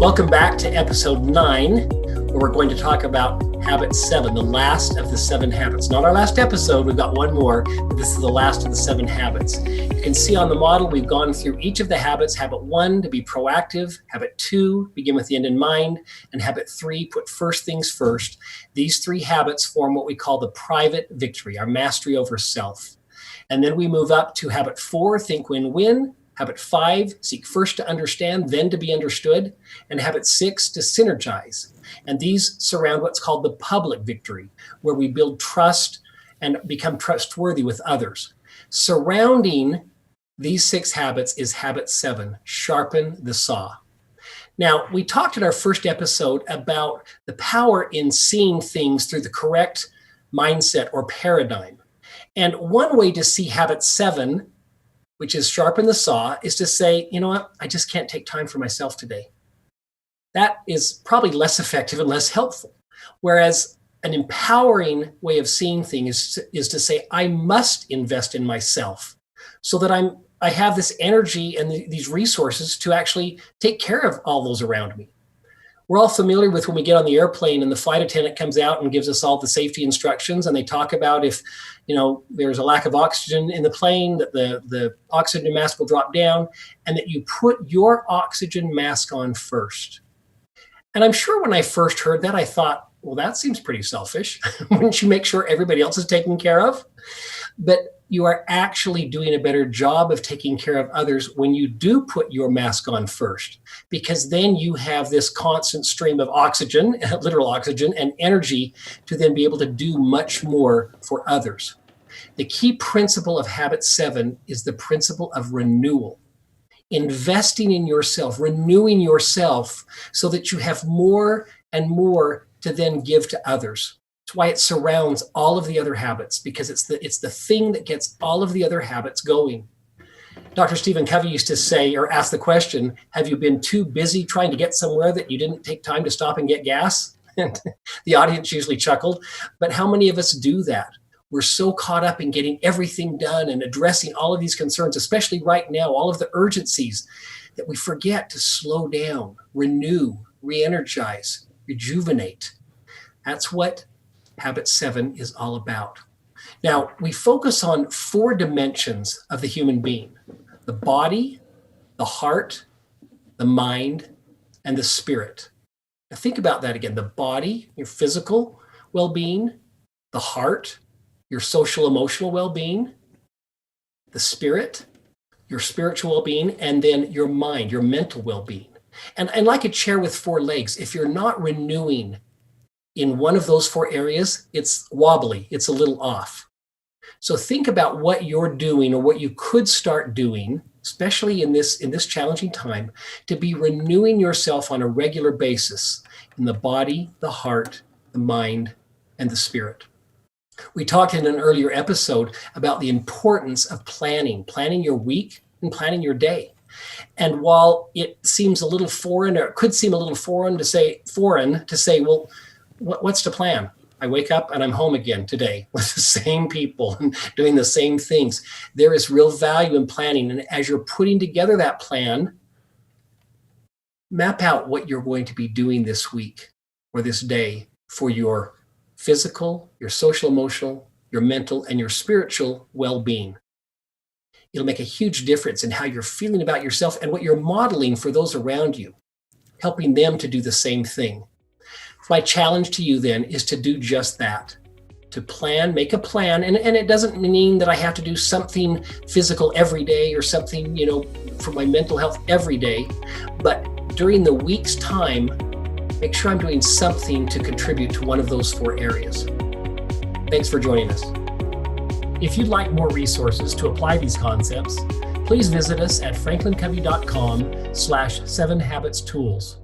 Welcome back to episode 9, where we're going to talk about habit 7, the last of the 7 habits. Not our last episode, we've got one more, but this is the last of the 7 habits. You can see on the model, we've gone through each of the habits. Habit 1, to be proactive. Habit 2, begin with the end in mind. And habit 3, put first things first. These 3 habits form what we call the private victory, our mastery over self. And then we move up to habit 4, think win-win. Habit 5, seek first to understand, then to be understood. And habit 6, to synergize. And these surround what's called the public victory, where we build trust and become trustworthy with others. Surrounding these 6 habits is habit 7, sharpen the saw. Now, we talked in our first episode about the power in seeing things through the correct mindset or paradigm. And one way to see habit 7, which is sharpen the saw, is to say, you know what, I just can't take time for myself today. That is probably less effective and less helpful. Whereas an empowering way of seeing things is to say, I must invest in myself so that I have this energy and these resources to actually take care of all those around me. We're all familiar with when we get on the airplane and the flight attendant comes out and gives us all the safety instructions, and they talk about if there's a lack of oxygen in the plane, that the oxygen mask will drop down, and that you put your oxygen mask on first. And I'm sure when I first heard that, I thought, well, that seems pretty selfish. Wouldn't you make sure everybody else is taken care of? But you are actually doing a better job of taking care of others when you do put your mask on first, because then you have this constant stream of oxygen, literal oxygen, and energy to then be able to do much more for others. The key principle of habit 7 is the principle of renewal. Investing in yourself, renewing yourself so that you have more and more to then give to others. That's why it surrounds all of the other habits, because it's the thing that gets all of the other habits going. Dr. Stephen Covey used to say, or ask the question, have you been too busy trying to get somewhere that you didn't take time to stop and get gas? And the audience usually chuckled. But how many of us do that? We're so caught up in getting everything done and addressing all of these concerns, especially right now, all of the urgencies, that we forget to slow down, renew, re-energize, rejuvenate. That's what habit 7 is all about. Now, we focus on 4 dimensions of the human being: the body, the heart, the mind, and the spirit. Now, think about that again. The body, your physical well-being; the heart, your social emotional well-being; the spirit, your spiritual well-being; and then your mind, your mental well-being. And like a chair with 4 legs, if you're not renewing in one of those 4 areas, it's wobbly, it's a little off. So think about what you're doing or what you could start doing, especially in this challenging time, to be renewing yourself on a regular basis in the body, the heart, the mind, and the spirit. We talked in an earlier episode about the importance of planning your week and planning your day. And while it seems a little foreign, or it could seem a little foreign to say, well, what's the plan? I wake up and I'm home again today with the same people and doing the same things. There is real value in planning. And as you're putting together that plan, map out what you're going to be doing this week or this day for your physical, your social, emotional, your mental, and your spiritual well-being. It'll make a huge difference in how you're feeling about yourself and what you're modeling for those around you, helping them to do the same thing. My challenge to you then is to do just that, to plan, make a plan. And it doesn't mean that I have to do something physical every day or something, for my mental health every day. But during the week's time, make sure I'm doing something to contribute to one of those 4 areas. Thanks for joining us. If you'd like more resources to apply these concepts, please visit us at franklincovey.com/7habitstools.